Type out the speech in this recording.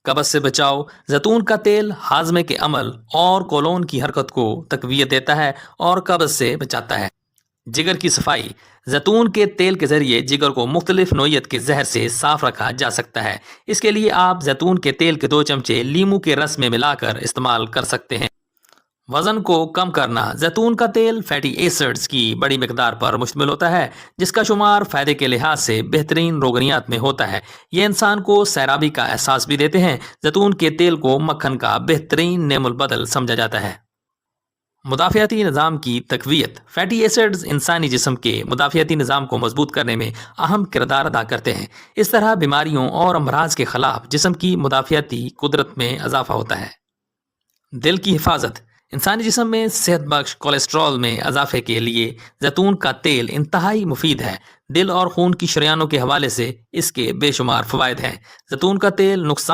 قبض سے بچاؤ۔ زیتون کا تیل ہاضمے کے عمل اور کولون کی حرکت کو تقویت دیتا ہے اور قبض سے بچاتا ہے۔ جگر کی صفائی۔ زیتون کے تیل کے ذریعے جگر کو مختلف نوعیت کے زہر سے صاف رکھا جا سکتا ہے۔ اس کے لیے آپ زیتون کے تیل کے 2 چمچے لیموں کے رس میں ملا کر استعمال کر سکتے ہیں۔ وزن کو کم کرنا۔ زیتون کا تیل فیٹی ایسڈز کی بڑی مقدار پر مشتمل ہوتا ہے، جس کا شمار فائدے کے لحاظ سے بہترین روغنیات میں ہوتا ہے۔ یہ انسان کو سیرابی کا احساس بھی دیتے ہیں۔ زیتون کے تیل کو مکھن کا بہترین نعم البدل سمجھا جاتا ہے۔ مدافعتی نظام کی تقویت۔ فیٹی ایسڈز انسانی جسم کے مدافعتی نظام کو مضبوط کرنے میں اہم کردار ادا کرتے ہیں۔ اس طرح بیماریوں اور امراض کے خلاف جسم کی مدافعتی قدرت میں اضافہ ہوتا ہے۔ دل کی حفاظت۔ انسانی جسم میں صحت بخش کولیسٹرول میں اضافے کے لیے زیتون کا تیل انتہائی مفید ہے۔ دل اور خون کی شریانوں کے حوالے سے اس کے بے شمار فوائد ہیں۔ زیتون کا تیل نقصان